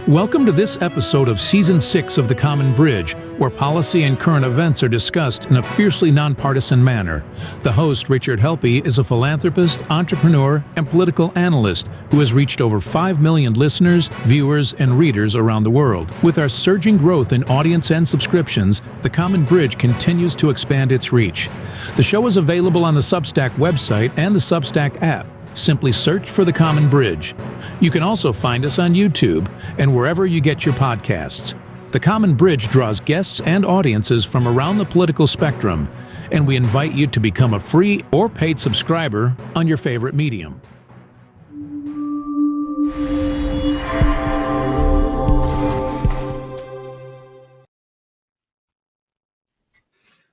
Welcome to this episode of Season 6 of The Common Bridge, where policy and current events are discussed in a fiercely nonpartisan manner. The host, Richard Helppie, is a philanthropist, entrepreneur, and political analyst who has reached over 5 million listeners, viewers, and readers around the world. With our surging growth in audience and subscriptions, The Common Bridge continues to expand its reach. The show is available on the Substack website and the Substack app. Simply search for The Common Bridge. You can also find us on YouTube and wherever you get your podcasts. The Common Bridge draws guests and audiences from around the political spectrum, and we invite you to become a free or paid subscriber on your favorite medium.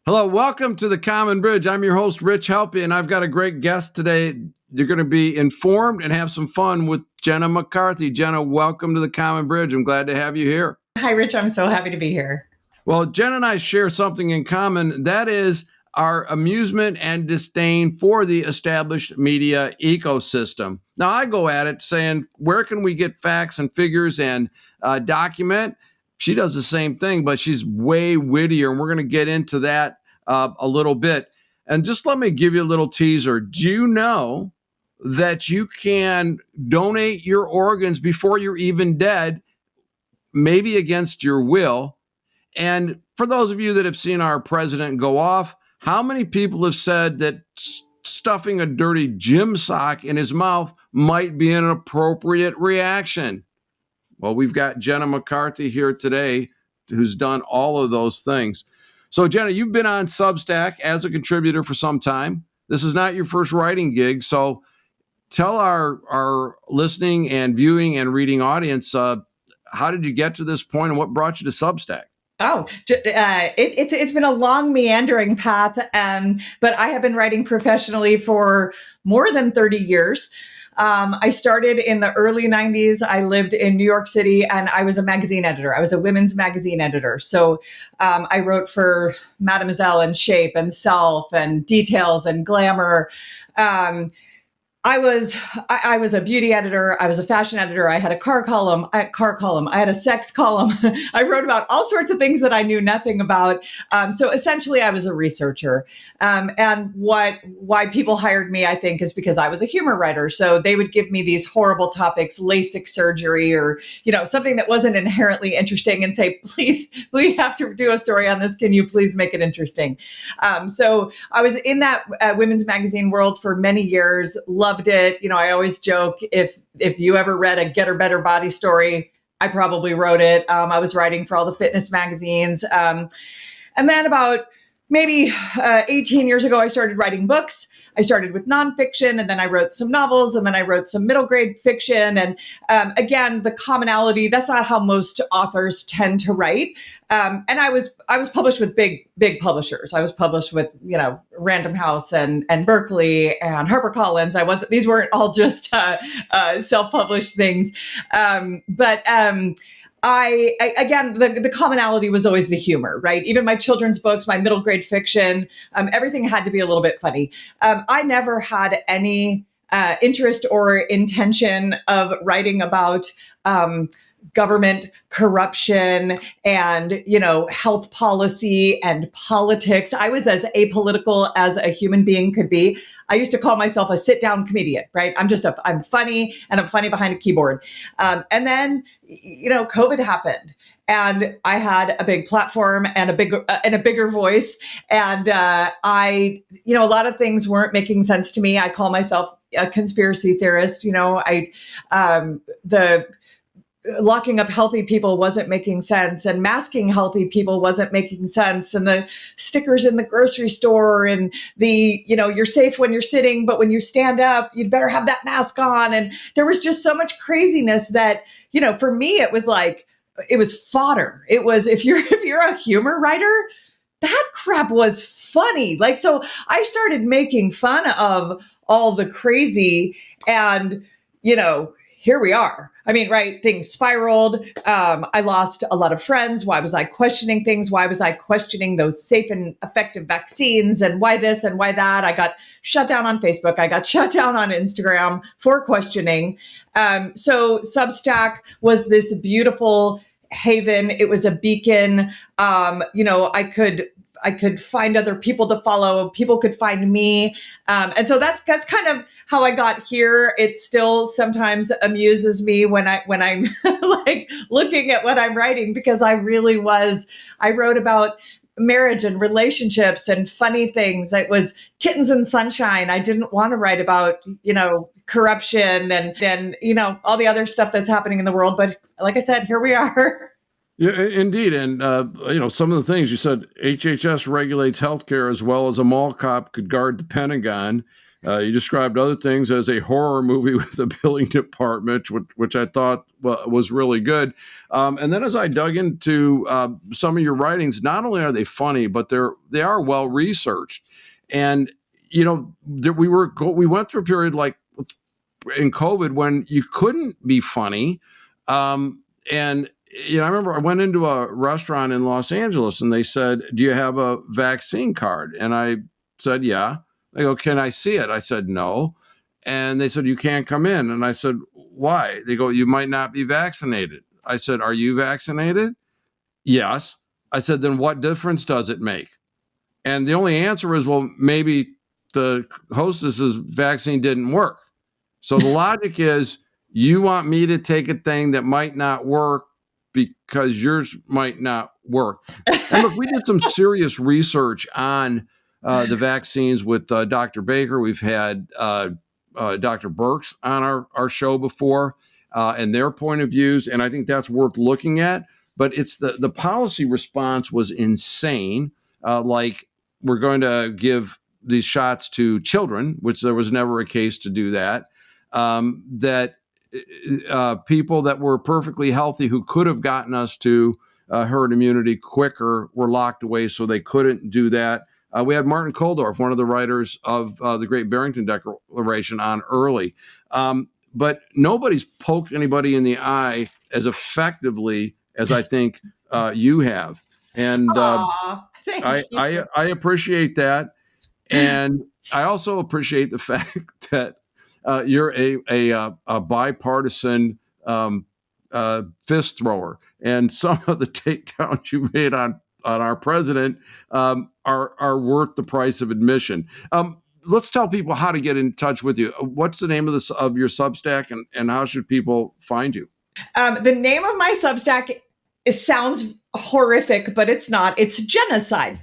Hello, welcome to The Common Bridge. I'm your host, Rich Helppie, and I've got a great guest today. You're going to be informed and have some fun with Jenna McCarthy. Jenna, welcome to The Common Bridge. I'm glad to have you here. Hi, Rich. I'm so happy to be here. Well, Jenna and I share something in common. That is our amusement and disdain for the established media ecosystem. Now, I go at it saying, where can we get facts and figures and document? She does the same thing, but she's way wittier, and we're going to get into that a little bit. And just let me give you a little teaser. Do you know that you can donate your organs before you're even dead, maybe against your will? And for those of you that have seen our president go off, how many people have said that stuffing a dirty gym sock in his mouth might be an appropriate reaction? Well, we've got Jenna McCarthy here today, who's done all of those things. So, Jenna, you've been on Substack as a contributor for some time. This is not your first writing gig. So tell our listening and viewing and reading audience, how did you get to this point and what brought you to Substack? Oh, it's been a long meandering path, but I have been writing professionally for more than 30 years. I started in the early 90s. I lived in New York City and I was a magazine editor. I was a women's magazine editor. So I wrote for Mademoiselle and Shape and Self and Details and Glamour. I was a beauty editor. I was a fashion editor. I had a car column. I had a sex column. I wrote about all sorts of things that I knew nothing about. So essentially, I was a researcher. And why people hired me, I think, is because I was a humor writer. So they would give me these horrible topics, LASIK surgery, or something that wasn't inherently interesting, and say, "Please, we have to do a story on this. Can you please make it interesting?" So I was in that women's magazine world for many years. Loved it. I always joke, if you ever read a Get Her Better Body story, I probably wrote it. I was writing for all the fitness magazines. And then about maybe 18 years ago, I started writing books. I started with nonfiction, and then I wrote some novels, and then I wrote some middle grade fiction. And again, the commonality, that's not how most authors tend to write. And I was published with big publishers. I was published with, Random House and Berkeley and HarperCollins. These weren't all just self-published things. The commonality was always the humor, right? Even my children's books, my middle grade fiction, everything had to be a little bit funny. I never had any interest or intention of writing about government corruption and, health policy and politics. I was as apolitical as a human being could be. I used to call myself a sit-down comedian, right? I'm funny, and I'm funny behind a keyboard. And then, COVID happened, and I had a big platform and a bigger voice. And a lot of things weren't making sense to me. I call myself a conspiracy theorist. The locking up healthy people wasn't making sense, and masking healthy people wasn't making sense, and the stickers in the grocery store, and you're safe when you're sitting, but when you stand up, you'd better have that mask on. And there was just so much craziness that, for me, it was like, it was fodder. It was, if you're a humor writer, that crap was funny. So I started making fun of all the crazy, and, here we are. I mean, right, things spiraled. I lost a lot of friends. Why was I questioning things? Why was I questioning those safe and effective vaccines? And why this and why that? I got shut down on Facebook. I got shut down on Instagram for questioning. So Substack was this beautiful haven. It was a beacon. I could find other people to follow. People could find me. And so that's kind of how I got here. It still sometimes amuses me when I'm like looking at what I'm writing, because I wrote about marriage and relationships and funny things. It was kittens and sunshine. I didn't want to write about, corruption and all the other stuff that's happening in the world. But like I said, here we are. Yeah, indeed. And, some of the things you said, HHS regulates healthcare as well as a mall cop could guard the Pentagon. You described other things as a horror movie with a billing department, which I thought was really good. And then as I dug into some of your writings, not only are they funny, but they are well researched. And, we went through a period like in COVID when you couldn't be funny. And I remember I went into a restaurant in Los Angeles and they said, "Do you have a vaccine card?" And I said, "Yeah." They go, "Can I see it?" I said, "No." And they said, "You can't come in." And I said, "Why?" They go, "You might not be vaccinated." I said, "Are you vaccinated?" "Yes." I said, "Then what difference does it make?" And the only answer is, well, maybe the hostess's vaccine didn't work. So the logic is, you want me to take a thing that might not work because yours might not work. And look, we did some serious research on the vaccines with Dr. Baker. We've had Dr. Birx on our show before and their point of views. And I think that's worth looking at. But it's the policy response was insane. Like, we're going to give these shots to children, which there was never a case to do that. That people that were perfectly healthy who could have gotten us to herd immunity quicker were locked away, so they couldn't do that. We had Martin Kulldorff, one of the writers of the Great Barrington Declaration, on early. But nobody's poked anybody in the eye as effectively as I think you have. And Thank you. I appreciate that. And I also appreciate the fact that you're a bipartisan fist thrower, and some of the takedowns you made on our president are worth the price of admission. Let's tell people how to get in touch with you. What's the name of your Substack, and how should people find you? The name of my Substack sounds horrific, but it's not. It's Genocide.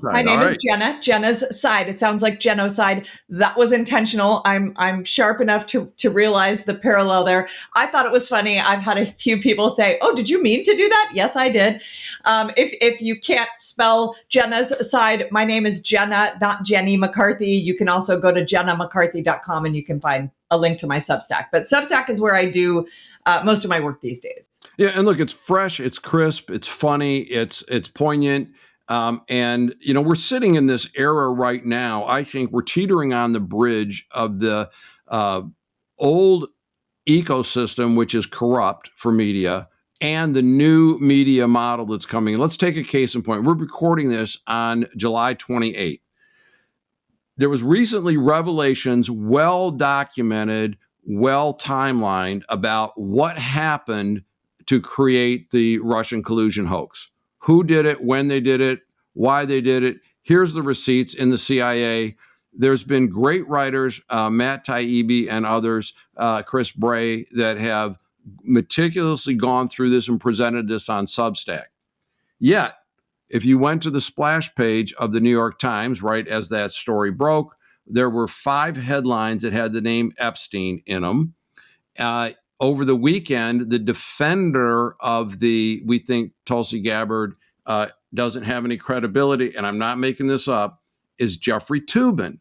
My name is Jenna. Jenna's side. It sounds like genocide. That was intentional. I'm sharp enough to realize the parallel there. I thought it was funny. I've had a few people say, "Oh, did you mean to do that?" Yes, I did. If you can't spell Jenna's side, my name is Jenna, not Jenny McCarthy. You can also go to jennamccarthy.com and you can find a link to my Substack. But Substack is where I do most of my work these days. Yeah, and look, it's fresh, it's crisp, it's funny, it's poignant. And we're sitting in this era right now. I think we're teetering on the bridge of the old ecosystem, which is corrupt for media, and the new media model that's coming. Let's take a case in point. We're recording this on July 28th. There was recently revelations, well documented, well timelined, about what happened to create the Russian collusion hoax. Who did it, when they did it, why they did it. Here's the receipts in the CIA. There's been great writers, Matt Taibbi and others, Chris Bray, that have meticulously gone through this and presented this on Substack. Yet, if you went to the splash page of the New York Times, right as that story broke, there were 5 headlines that had the name Epstein in them. Over the weekend, the defender of we think Tulsi Gabbard doesn't have any credibility, and I'm not making this up, is Jeffrey Toobin,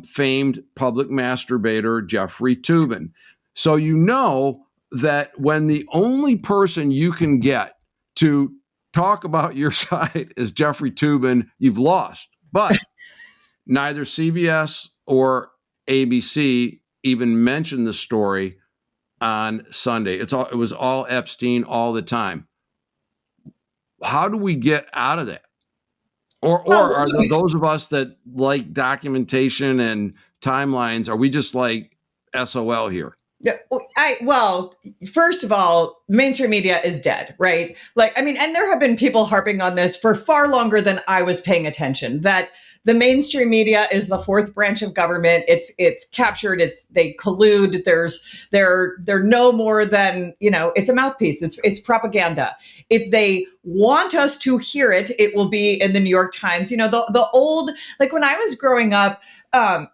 famed public masturbator Jeffrey Toobin. So you know that when the only person you can get to talk about your side is Jeffrey Toobin, you've lost. But neither CBS or ABC even mentioned the story on Sunday. It was all Epstein all the time. How do we get out of that? Or are those of us that like documentation and timelines, are we just like SOL here? Yeah, well, first of all, mainstream media is dead, right? Like, I mean, and there have been people harping on this for far longer than I was paying attention, that the mainstream media is the fourth branch of government. It's captured. They collude. They're no more than, it's a mouthpiece. It's propaganda. If they want us to hear it, it will be in the New York Times. The old, like when I was growing up, I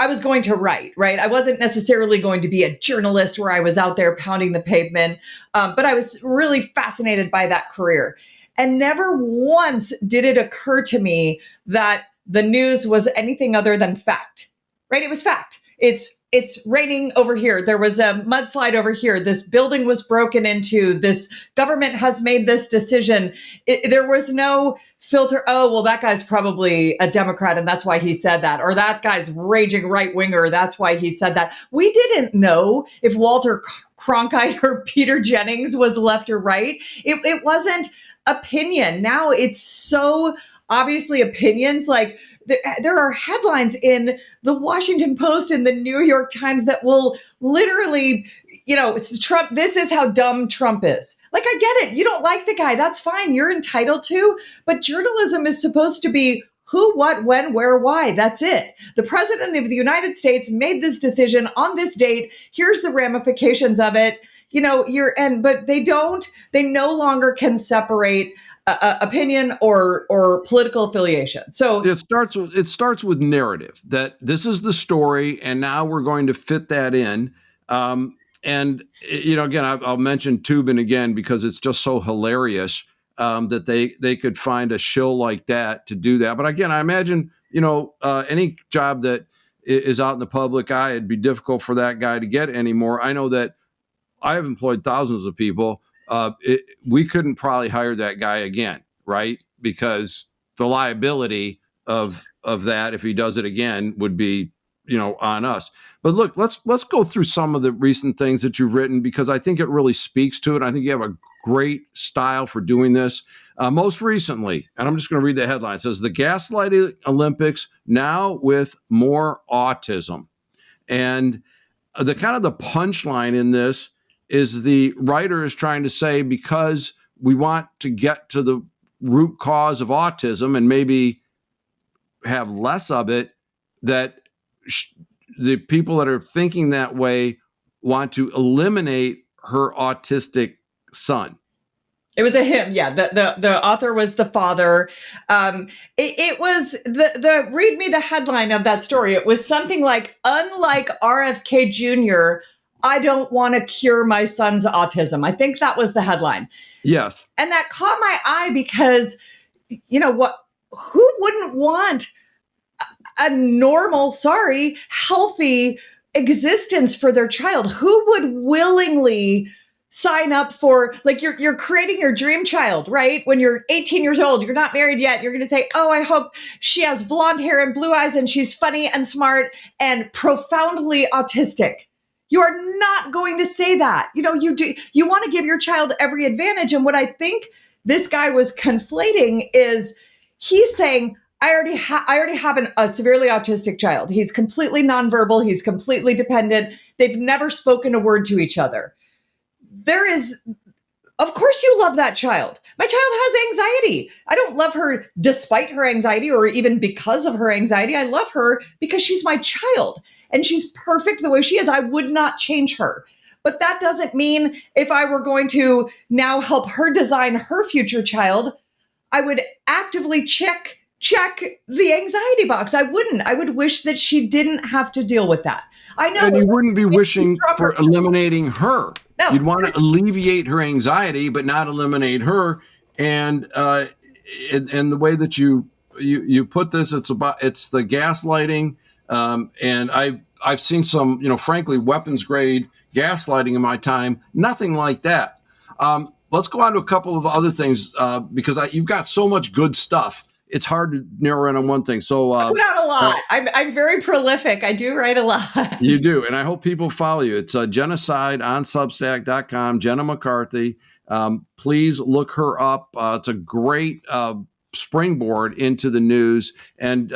was going to write, right? I wasn't necessarily going to be a journalist where I was out there pounding the pavement, but I was really fascinated by that career. And never once did it occur to me that the news was anything other than fact, right? It was fact. It's raining over here. There was a mudslide over here. This building was broken into. This government has made this decision. There was no filter. Oh, well, that guy's probably a Democrat and that's why he said that. Or that guy's raging right winger. That's why he said that. We didn't know if Walter Cronkite or Peter Jennings was left or right. It wasn't opinion. Now it's so obviously opinions. Like there are headlines in the Washington Post and the New York Times that will literally, it's Trump. This is how dumb Trump is. Like, I get it. You don't like the guy. That's fine. You're entitled to. But journalism is supposed to be who, what, when, where, why. That's it. The president of the United States made this decision on this date. Here's the ramifications of it. But they no longer can separate opinion or political affiliation. So it starts with narrative, that this is the story, and now we're going to fit that in. Again, I'll mention Tubin again because it's just so hilarious that they could find a shill like that to do that. But again, I imagine any job that is out in the public eye, it'd be difficult for that guy to get anymore. I know that I have employed thousands of people. We couldn't probably hire that guy again, right? Because the liability of that, if he does it again, would be, on us. But look, let's go through some of the recent things that you've written, because I think it really speaks to it. I think you have a great style for doing this. Most recently, and I'm just going to read the headline. It says, "The Gaslighting Olympics now with more autism." And the kind of the punchline in this is the writer is trying to say, because we want to get to the root cause of autism and maybe have less of it, that the people that are thinking that way want to eliminate her autistic son. It was a him. Yeah. The author was the father. It was read me the headline of that story. It was something like, unlike RFK Jr., I don't want to cure my son's autism. I think that was the headline. Yes. And that caught my eye because, who wouldn't want a normal, healthy existence for their child? Who would willingly sign up for, like, you're creating your dream child, right? When you're 18 years old, you're not married yet. You're going to say, oh, I hope she has blonde hair and blue eyes and she's funny and smart and profoundly autistic. You are not going to say that. You want to give your child every advantage. And what I think this guy was conflating is he's saying, I already have a severely autistic child. He's completely nonverbal. He's completely dependent. They've never spoken a word to each other. Of course you love that child. My child has anxiety. I don't love her despite her anxiety or even because of her anxiety. I love her because she's my child and she's perfect the way she is. I would not change her. But that doesn't mean if I were going to now help her design her future child, I would actively check the anxiety box. I wouldn't. I would wish that she didn't have to deal with that. I know. And you wouldn't be wishing for eliminating her. No. You'd want to alleviate her anxiety, but not eliminate her. And the way that you put this, it's the gaslighting. And I've seen some, frankly, weapons grade gaslighting in my time. Nothing like that. Let's go on to a couple of other things because you've got so much good stuff it's hard to narrow in on one thing. So I put out a lot. I'm very prolific. I do write a lot. You do. And I hope people follow you. It's Genocide on Substack.com, Jenna McCarthy. Please look her up. It's a great springboard into the news. And,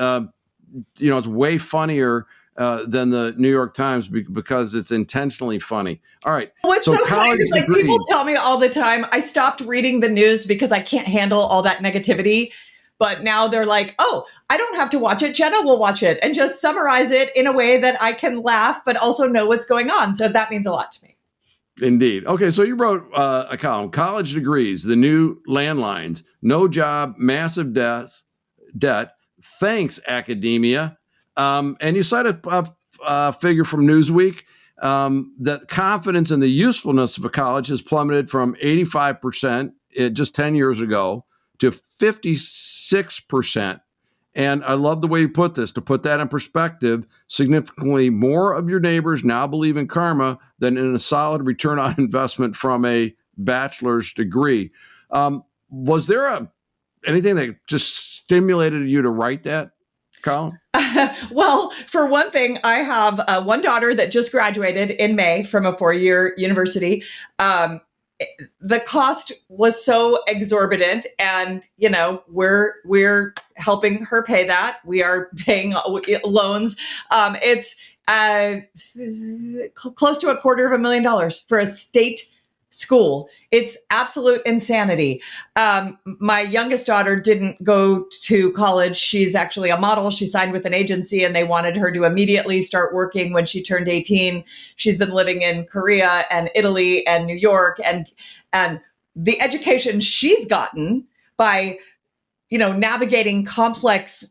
it's way funnier than the New York Times because it's intentionally funny. All right. What's so funny is like people tell me all the time, I stopped reading the news because I can't handle all that negativity. But now they're like, oh, I don't have to watch it. Jenna will watch it and just summarize it in a way that I can laugh, but also know what's going on. So that means a lot to me. Indeed. Okay, so you wrote a column, College Degrees, the New Landlines, No Job, Massive Debt, Thanks, Academia. And you cite a figure from Newsweek that confidence in the usefulness of a college has plummeted from 85% just 10 years ago to 56%. And I love the way you put this. To put that in perspective, significantly more of your neighbors now believe in karma than in a solid return on investment from a bachelor's degree. Was there anything that just stimulated you to write that column? Well, for one thing, I have one daughter that just graduated in May from a 4-year university. The cost was so exorbitant, and we're helping her pay that. We are paying loans. It's close to $250,000 for a state school. It's absolute insanity. My youngest daughter didn't go to college. She's actually a model. She signed with an agency and they wanted her to immediately start working when she turned 18. She's been living in Korea and Italy and New York, and the education she's gotten by navigating complex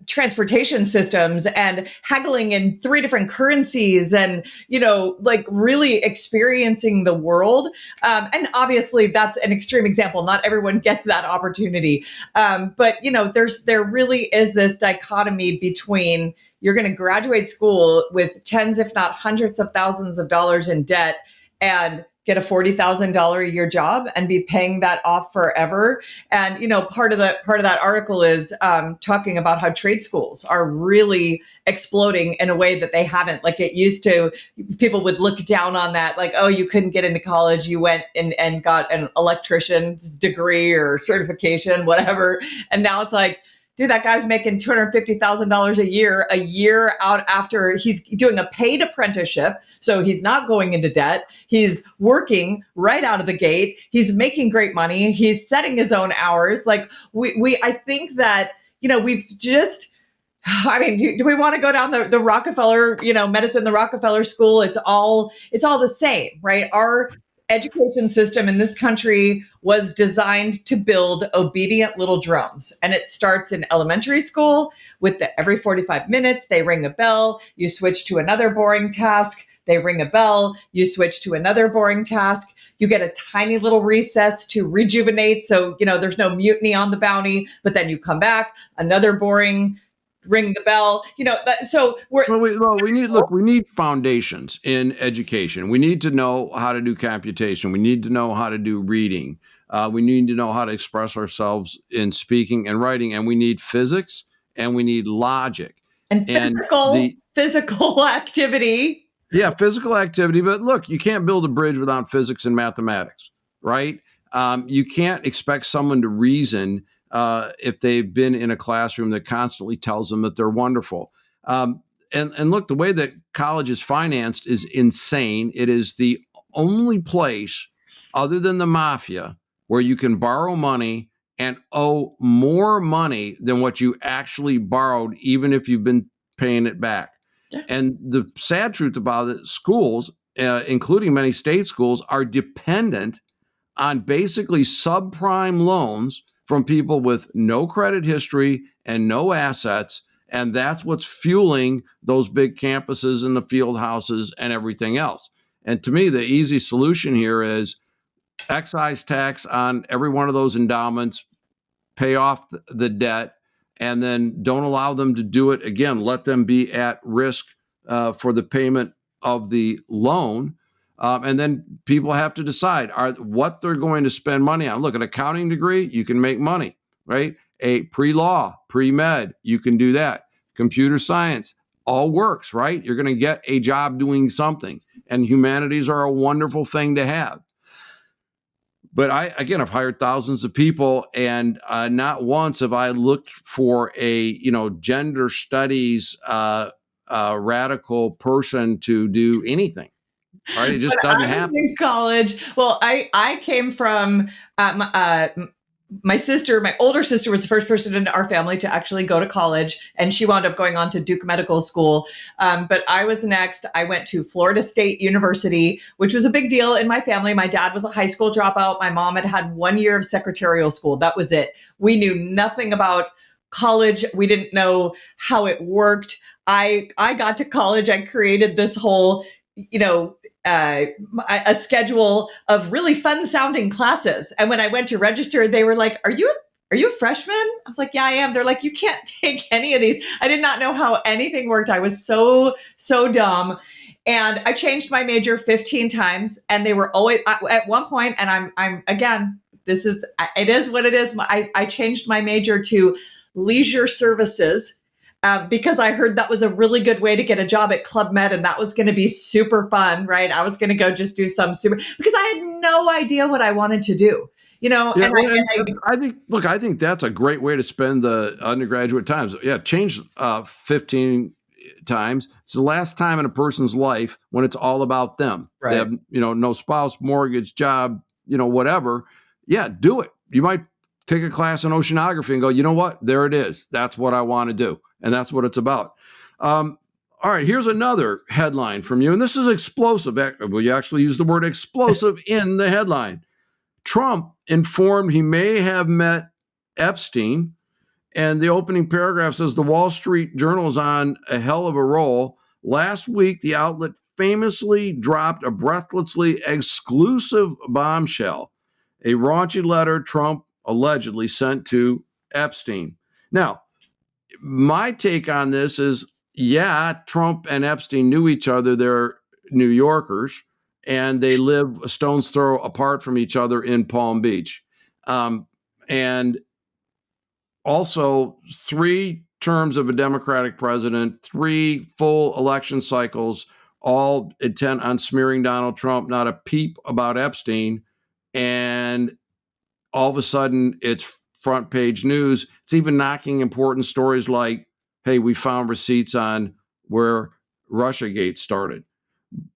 transportation systems and haggling in 3 different currencies and, really experiencing the world. And obviously that's an extreme example. Not everyone gets that opportunity. But, there really is this dichotomy between you're going to graduate school with tens, if not hundreds of thousands of dollars in debt and get a $40,000 a year job and be paying that off forever. And, part of that article is talking about how trade schools are really exploding in a way that they haven't. Like it used to, people would look down on that, like, oh, you couldn't get into college. You went and got an electrician's degree or certification, whatever. And now it's like, dude, that guy's making $250,000 a year out after he's doing a paid apprenticeship. So he's not going into debt. He's working right out of the gate. He's making great money. He's setting his own hours. Like I think that, we've just, do we want to go down the Rockefeller, medicine, the Rockefeller school? It's all the same, right? Our education system in this country was designed to build obedient little drones. And it starts in elementary school with every 45 minutes, they ring a bell, you switch to another boring task, they ring a bell, you switch to another boring task, you get a tiny little recess to rejuvenate. So, there's no mutiny on the bounty, but then you come back, another boring ring the bell, so we need foundations in education. We need to know how to do computation. We need to know how to do reading. We need to know how to express ourselves in speaking and writing. And we need physics and we need logic and physical activity. Yeah, physical activity. But look, you can't build a bridge without physics and mathematics, right? You can't expect someone to reason if they've been in a classroom that constantly tells them that they're wonderful. And look, the way that college is financed is insane. It is the only place other than the mafia where you can borrow money and owe more money than what you actually borrowed, even if you've been paying it back. And the sad truth about it, schools, including many state schools, are dependent on basically subprime loans from people with no credit history and no assets. And that's what's fueling those big campuses and the field houses and everything else. And to me, the easy solution here is excise tax on every one of those endowments, pay off the debt, and then don't allow them to do it again. Let them be at risk for the payment of the loan. And then people have to decide what they're going to spend money on. Look, an accounting degree, you can make money, right? a pre-law, pre-med, you can do that. Computer science, all works, right? You're going to get a job doing something, and humanities are a wonderful thing to have. But I've hired thousands of people, and not once have I looked for a, gender studies radical person to do anything. Right? It just doesn't happen. In college, well, I came from my sister, my older sister was the first person in our family to actually go to college, and she wound up going on to Duke Medical School. But I was next. I went to Florida State University, which was a big deal in my family. My dad was a high school dropout. My mom had had 1 year of secretarial school. That was it. We knew nothing about college. We didn't know how it worked. I got to college. I created this whole, a schedule of really fun sounding classes. And when I went to register, they were like, are you a freshman? I was like, yeah, I am. They're like, you can't take any of these. I did not know how anything worked. I was so dumb. And I changed my major 15 times, and they were always at one point, and I'm again, it is what it is. I changed my major to leisure services. Because I heard that was a really good way to get a job at Club Med, and that was going to be super fun, right? I was going to go just do because I had no idea what I wanted to do, Yeah, I think that's a great way to spend the undergraduate times. Yeah, change 15 times. It's the last time in a person's life when it's all about them. Right. They have, no spouse, mortgage, job, whatever. Yeah, do it. You might take a class in oceanography and go, you know what? There it is. That's what I want to do. And that's what it's about. All right, here's another headline from you. And this is explosive. Well, you actually use the word explosive in the headline. Trump informed he may have met Epstein. And the opening paragraph says the Wall Street Journal is on a hell of a roll. Last week, the outlet famously dropped a breathlessly exclusive bombshell, a raunchy letter Trump allegedly sent to Epstein. Now, my take on this is, yeah, Trump and Epstein knew each other. They're New Yorkers, and they live a stone's throw apart from each other in Palm Beach. And also 3 terms of a Democratic president, 3 full election cycles, all intent on smearing Donald Trump, not a peep about Epstein. And all of a sudden, it's front page news. It's even knocking important stories like, hey, we found receipts on where Russiagate started.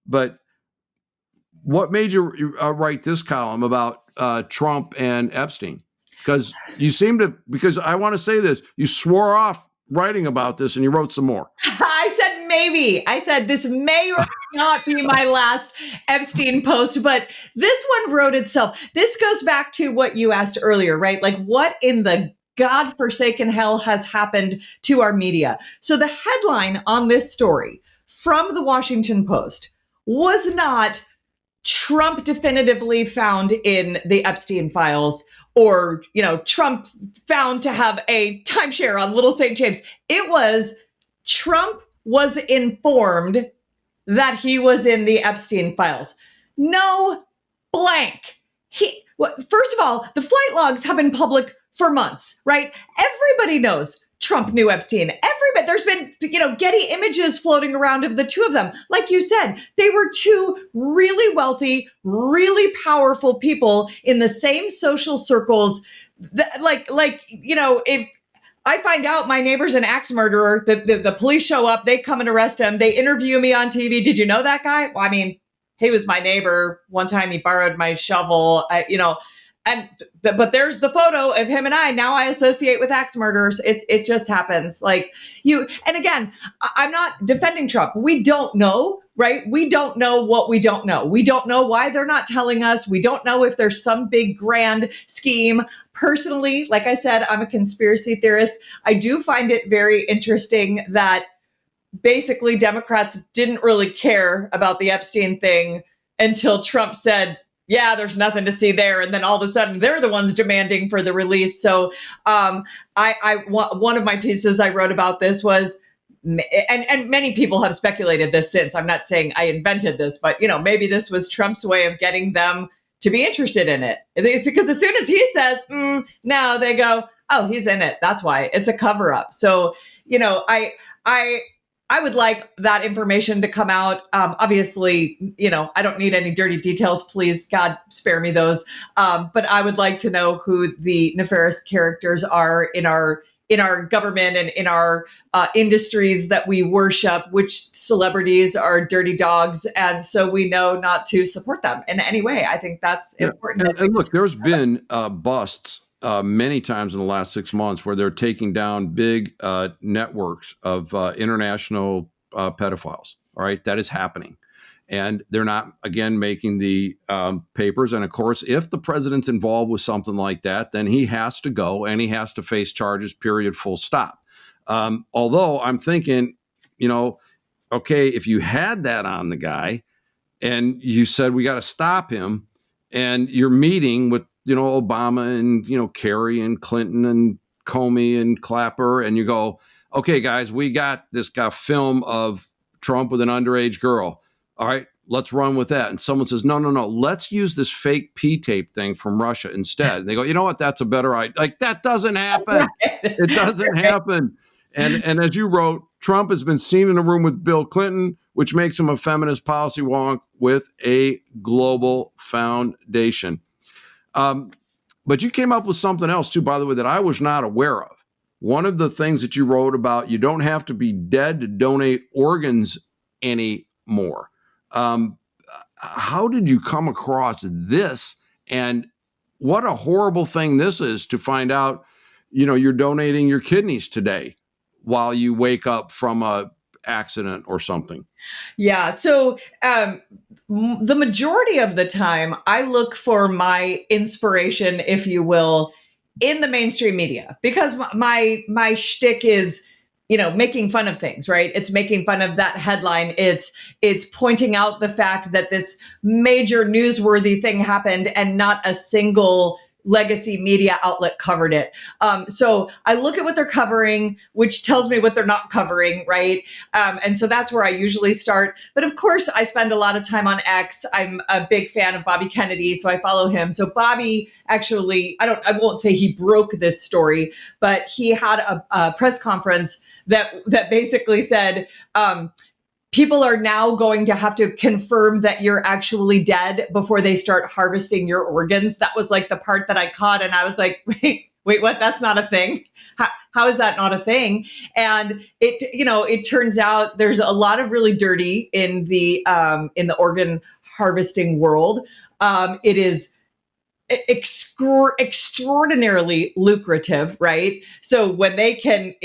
But what made you write this column about Trump and Epstein? Because because I want to say this, you swore off writing about this and you wrote some more. I said maybe. I said this may or may not be my last Epstein post, but this one wrote itself. This goes back to what you asked earlier, right? Like, what in the godforsaken hell has happened to our media? So the headline on this story from the Washington Post was not Trump definitively found in the Epstein files, or, Trump found to have a timeshare on Little St. James. It was Trump was informed that he was in the Epstein files. No blank. First of all, the flight logs have been public for months, right? Everybody knows Trump knew Epstein. There's been, Getty images floating around of the two of them. Like you said, they were 2 really wealthy, really powerful people in the same social circles. If I find out my neighbor's an axe murderer, the police show up, they come and arrest him, they interview me on TV. Did you know that guy? Well, I mean, he was my neighbor. One time he borrowed my shovel, but there's the photo of him and I. Now I associate with axe murderers. It just happens. And again, I'm not defending Trump. We don't know, right? We don't know what we don't know. We don't know why they're not telling us. We don't know if there's some big grand scheme. Personally, like I said, I'm a conspiracy theorist. I do find it very interesting that basically Democrats didn't really care about the Epstein thing until Trump said, yeah, there's nothing to see there. And then all of a sudden they're the ones demanding for the release. So one of my pieces I wrote about this was, and many people have speculated this since. I'm not saying I invented this, but maybe this was Trump's way of getting them to be interested in it. It's because as soon as he says, no, they go, oh, he's in it. That's why. It's a cover up. So, you know, I would like that information to come out. Obviously, you know, I don't need any dirty details. Please, God, spare me those. But I would like to know who the nefarious characters are in our government and in our industries that we worship, which celebrities are dirty dogs. And so we know not to support them in any way. I think that's important. And look, there's been busts many times in the last 6 months where they're taking down big networks of international pedophiles. All right, that is happening. And they're not, again, making the papers. And of course, if the president's involved with something like that, then he has to go and he has to face charges, period, full stop. Although I'm thinking, you know, okay, if you had that on the guy and you said we got to stop him, and you're meeting with, you know, Obama and, you know, Kerry and Clinton and Comey and Clapper, and you go, okay, guys, we got this guy film of Trump with an underage girl. All right, let's run with that. And someone says, no, let's use this fake P-tape thing from Russia instead. And they go, you know what? That's a better idea. Like, that doesn't happen. It doesn't happen. And as you wrote, Trump has been seen in a room with Bill Clinton, which makes him a feminist policy wonk with a global foundation. But you came up with something else, too, by the way, that I was not aware of. One of the things that you wrote about, you don't have to be dead to donate organs anymore. How did you come across this? And what a horrible thing this is to find out, you know, you're donating your kidneys today while you wake up from a accident or something. Yeah. So the majority of the time, I look for my inspiration, if you will, in the mainstream media, because my shtick is, you know, making fun of things, right? It's making fun of that headline. It's pointing out the fact that this major newsworthy thing happened and not a single legacy media outlet covered it. So I look at what they're covering, which tells me what they're not covering, right? And so that's where I usually start. But of course, I spend a lot of time on X. I'm a big fan of Bobby Kennedy, so I follow him. So Bobby actually, I won't say he broke this story, but he had a press conference that basically said, people are now going to have to confirm that you're actually dead before they start harvesting your organs. That was like the part that I caught. And I was like, wait, what? That's not a thing. How is that not a thing? And it turns out there's a lot of really dirty in the organ harvesting world. It is extraordinarily lucrative, right? So when they can,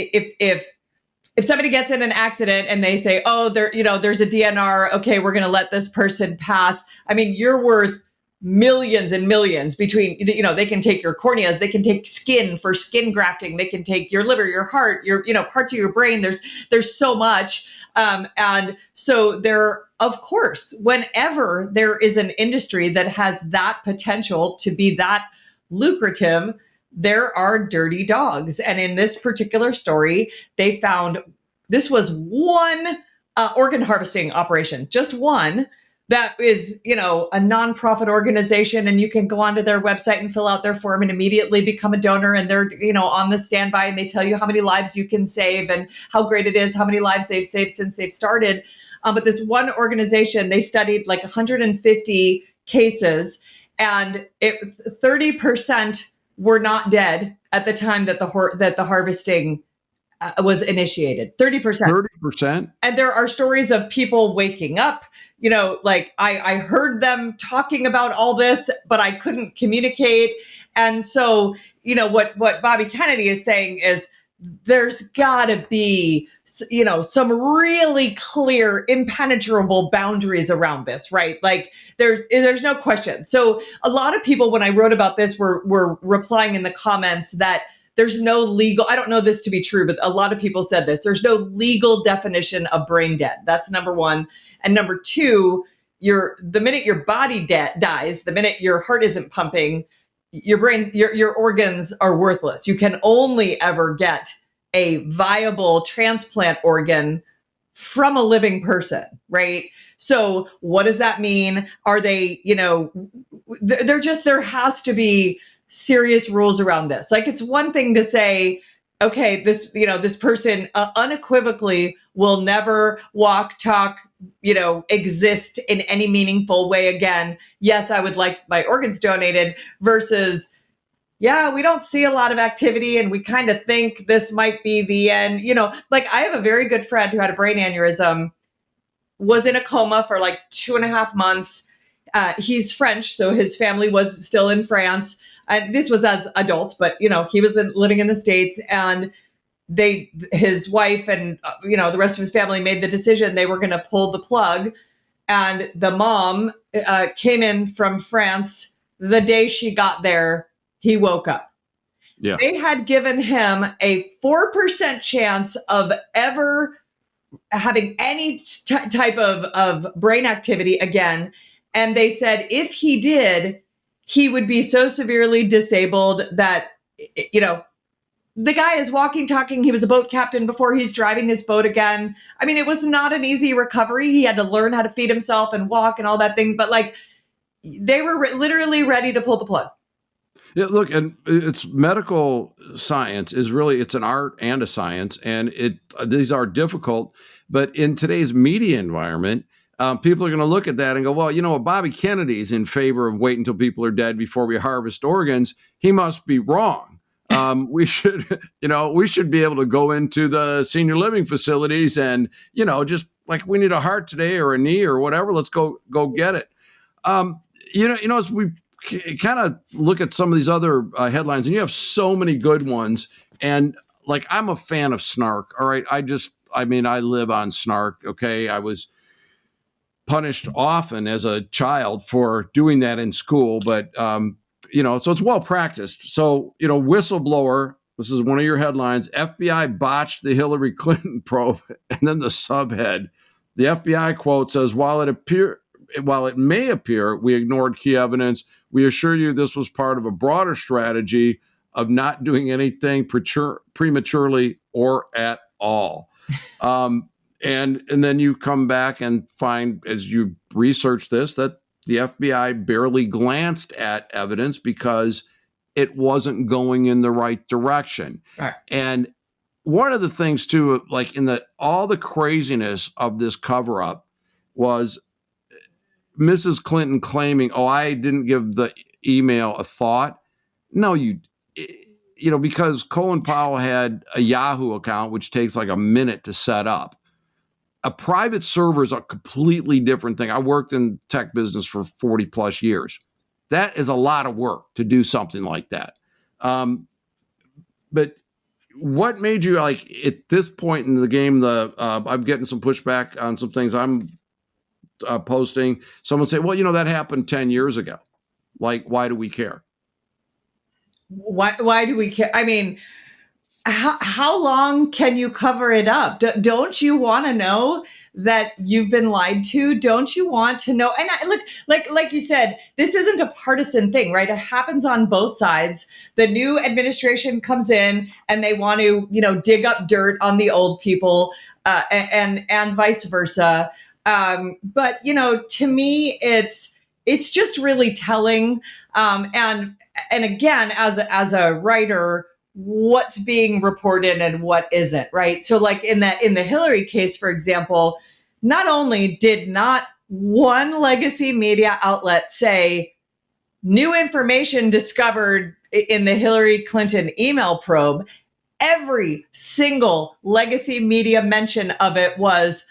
if somebody gets in an accident and they say, oh, there's a DNR, okay, we're going to let this person pass. I mean, you're worth millions and millions between, they can take your corneas, they can take skin for skin grafting, they can take your liver, your heart, your, parts of your brain. There's so much. And so of course, whenever there is an industry that has that potential to be that lucrative, there are dirty dogs. And in this particular story, they found this was one organ harvesting operation, just one that is, a nonprofit organization. And you can go onto their website and fill out their form and immediately become a donor. And they're, on the standby, and they tell you how many lives you can save and how great it is, how many lives they've saved since they've started. But this one organization, they studied like 150 cases, and 30% were not dead at the time that the harvesting was initiated. 30%. 30%. And there are stories of people waking up, like I heard them talking about all this, but I couldn't communicate. And so, what Bobby Kennedy is saying is there's gotta be, some really clear, impenetrable boundaries around this, right? Like there's no question. So a lot of people, when I wrote about this, were replying in the comments that there's no legal, I don't know this to be true, but a lot of people said this, there's no legal definition of brain dead. That's number one. And number two, the minute your body dies, the minute your heart isn't pumping, your brain, your organs are worthless. You can only ever get a viable transplant organ from a living person, right? So what does that mean? Are they, there has to be serious rules around this. Like, it's one thing to say, okay, this person unequivocally will never walk, talk, exist in any meaningful way again. Yes, I would like my organs donated, versus, yeah, we don't see a lot of activity and we kind of think this might be the end. Like, I have a very good friend who had a brain aneurysm, was in a coma for like 2.5 months. He's French, so his family was still in France. This was as adults, but he was living in the States, and his wife and the rest of his family made the decision they were going to pull the plug. And the mom came in from France. The day she got there, he woke up. Yeah. They had given him a 4% chance of ever having any type of brain activity again. And they said if he did, he would be so severely disabled that, the guy is walking, talking. He was a boat captain before he's driving his boat again. I mean, it was not an easy recovery. He had to learn how to feed himself and walk and all that thing. But like, they were literally ready to pull the plug. Yeah, look, and it's medical science is really, it's an art and a science, and these are difficult. But in today's media environment, people are going to look at that and go, well, Bobby Kennedy's in favor of wait until people are dead before we harvest organs. He must be wrong. We should be able to go into the senior living facilities and, just like we need a heart today or a knee or whatever, let's go get it. As we kind of look at some of these other headlines, and you have so many good ones, and like, I'm a fan of snark. All right. I live on snark. Okay. I was punished often as a child for doing that in school, but, so it's well practiced. So, whistleblower, this is one of your headlines, FBI botched the Hillary Clinton probe. And then the subhead, the FBI quote says, while it may appear we ignored key evidence, we assure you this was part of a broader strategy of not doing anything prematurely or at all. And then you come back and find, as you research this, that the FBI barely glanced at evidence because it wasn't going in the right direction. Right. And one of the things too, like all the craziness of this cover up was Mrs. Clinton claiming, I didn't give the email a thought. No, because Colin Powell had a Yahoo account, which takes like a minute to set up. A private server is a completely different thing. I worked in tech business for 40 plus years. That is a lot of work to do something like that. But what made you, like, at this point in the game, I'm getting some pushback on some things I'm posting. Someone say, well, that happened 10 years ago. Like, why do we care? Why do we care? I mean, how long can you cover it up? Don't you want to know that you've been lied to? Don't you want to know? And look, like you said, this isn't a partisan thing, right? It happens on both sides. The new administration comes in and they want to, dig up dirt on the old people, and vice versa. But to me, it's just really telling. And again, as a writer, what's being reported and what isn't, right? So like in the Hillary case, for example, not only did not one legacy media outlet say new information discovered in the Hillary Clinton email probe, every single legacy media mention of it was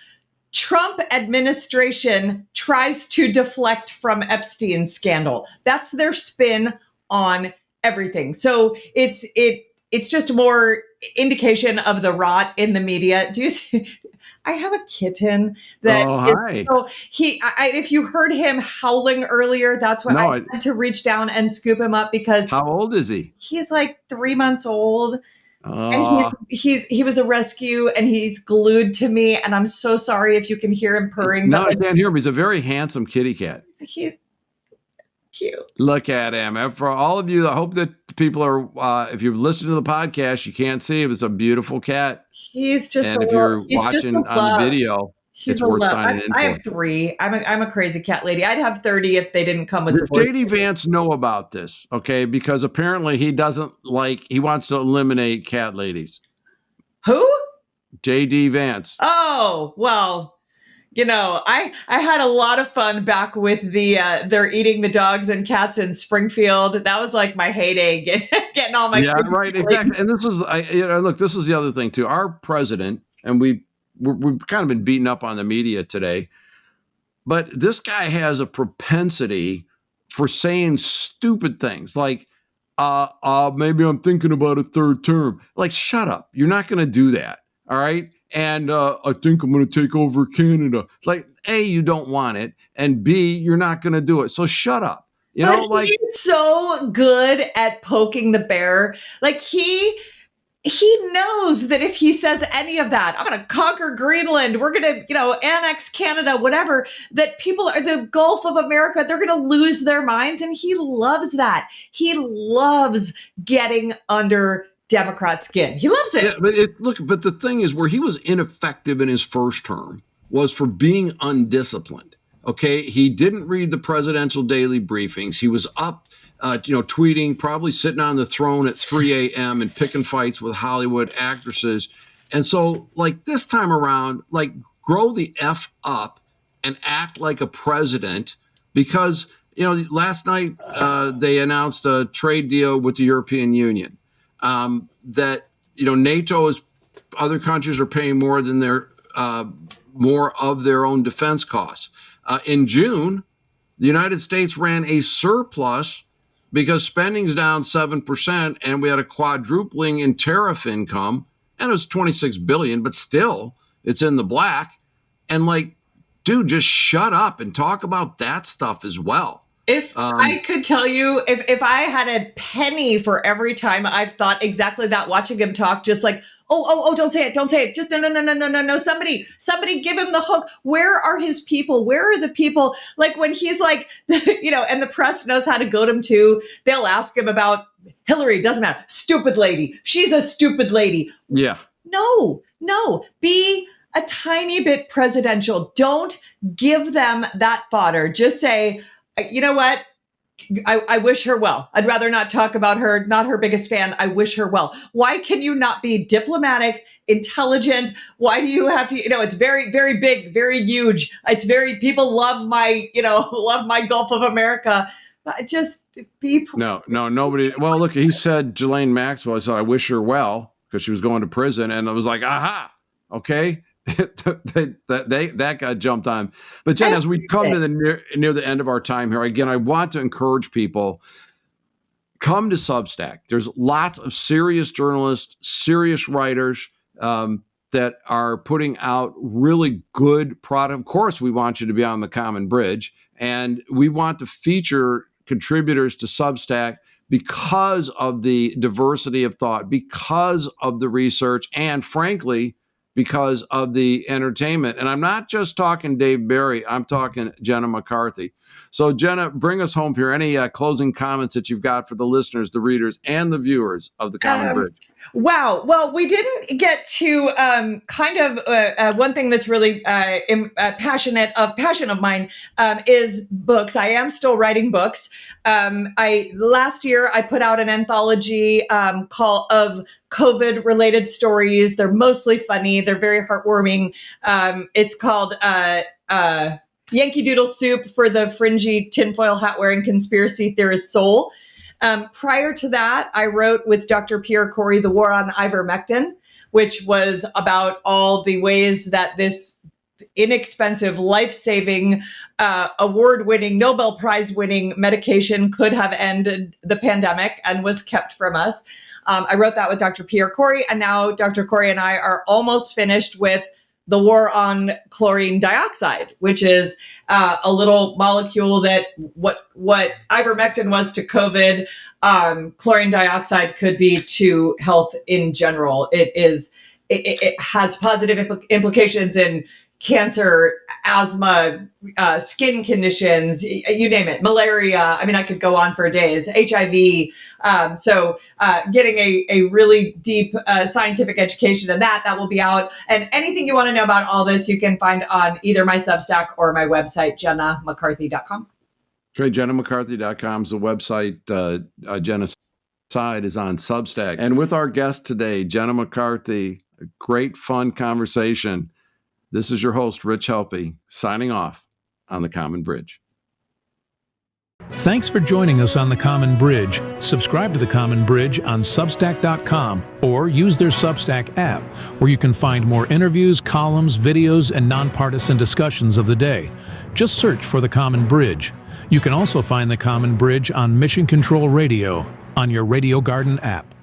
Trump administration tries to deflect from Epstein scandal. That's their spin on everything. So it's just more indication of the rot in the media. I have a kitten that hi. So if you heard him howling earlier, that's why I had to reach down and scoop him up, because how old is he? He's like 3 months old. And he was a rescue, and he's glued to me, and I'm so sorry if you can hear him purring. No, I can't hear him. He's a very handsome kitty cat. He's cute. Look at him. And for all of you, I hope that people are, if you're listening to the podcast, you can't see him. It's a beautiful cat. He's just, and if you're watching on the video, it's worth signing in I for. have 3. I'm a crazy cat lady. I'd have 30 if they didn't come with Does JD Vance know about this? Okay, because apparently he wants to eliminate cat ladies. Who? JD Vance. Oh, well, I had a lot of fun back with the they're eating the dogs and cats in Springfield. That was like my heyday, getting all my Right, exactly. And this is look, this is the other thing too. Our president, and we've kind of been beaten up on the media today, but this guy has a propensity for saying stupid things like maybe I'm thinking about a 3rd term. Like, shut up. You're not going to do that. All right. And I think I'm going to take over Canada. Like, A, you don't want it. And B, you're not going to do it. So shut up. He's so good at poking the bear. Like he knows that if he says any of that, I'm going to conquer Greenland, we're going to, annex Canada, whatever, that people are the Gulf of America, they're going to lose their minds. And he loves that. He loves getting under Democrat skin. He loves it. Yeah, but the thing is, where he was ineffective in his first term was for being undisciplined. Okay. He didn't read the presidential daily briefings. He was up, tweeting, probably sitting on the throne at 3 a.m. and picking fights with Hollywood actresses. And so, like, this time around, like, grow the F up and act like a president, because, last night they announced a trade deal with the European Union that, NATO is, other countries are paying more than more of their own defense costs. In June, the United States ran a surplus because spending's down 7%, and we had a quadrupling in tariff income, and it was $26 billion, but still it's in the black. And like, dude, just shut up and talk about that stuff as well. If I could tell you, if I had a penny for every time I've thought exactly that, watching him talk, just like, oh, don't say it. Just no. Somebody give him the hook. Where are his people? Where are the people? Like when he's like, and the press knows how to goad him too. They'll ask him about Hillary. Doesn't matter. Stupid lady. She's a stupid lady. Yeah. No. Be a tiny bit presidential. Don't give them that fodder. Just say, you know what? I wish her well. I'd rather not talk about her, not her biggest fan. I wish her well. Why can you not be diplomatic, intelligent? Why do you have to, it's very, very big, very huge. It's people love my Gulf of America. Just be. No, nobody. Well, look, he said Ghislaine Maxwell said, I wish her well, because she was going to prison. And I was like, aha, okay. that got jumped on. But Jen, as we come to near the end of our time here, again, I want to encourage people, come to Substack. There's lots of serious journalists, serious writers that are putting out really good product. Of course, we want you to be on the Common Bridge, and we want to feature contributors to Substack because of the diversity of thought, because of the research, and frankly, because of the entertainment. And I'm not just talking Dave Barry, I'm talking Jenna McCarthy. So Jenna, bring us home here. Any closing comments that you've got for the listeners, the readers, and the viewers of the Common Bridge? Wow. Well, we didn't get to one thing that's really passion of mine is books. I am still writing books. Last year I put out an anthology of COVID related stories. They're mostly funny. They're very heartwarming. It's called Yankee Doodle Soup for the Fringy Tinfoil Hat Wearing Conspiracy Theorist Soul. Prior to that, I wrote with Dr. Pierre Corey, The War on Ivermectin, which was about all the ways that this inexpensive, life-saving, award-winning, Nobel Prize-winning medication could have ended the pandemic and was kept from us. I wrote that with Dr. Pierre Corey, and now Dr. Corey and I are almost finished with The War on Chlorine Dioxide, which is a little molecule that what ivermectin was to COVID, chlorine dioxide could be to health in general. It has positive implications in cancer, asthma, skin conditions, you name it, malaria. I mean, I could go on for days, HIV. So getting a really deep scientific education in that will be out. And anything you want to know about all this, you can find on either my Substack or my website, jennamccarthy.com. Okay, jennamccarthy.com is the website. Jenna's side is on Substack. And with our guest today, Jenna McCarthy, a great, fun conversation. This is your host, Rich Helppie, signing off on The Common Bridge. Thanks for joining us on The Common Bridge. Subscribe to The Common Bridge on Substack.com or use their Substack app, where you can find more interviews, columns, videos, and nonpartisan discussions of the day. Just search for The Common Bridge. You can also find The Common Bridge on Mission Control Radio on your Radio Garden app.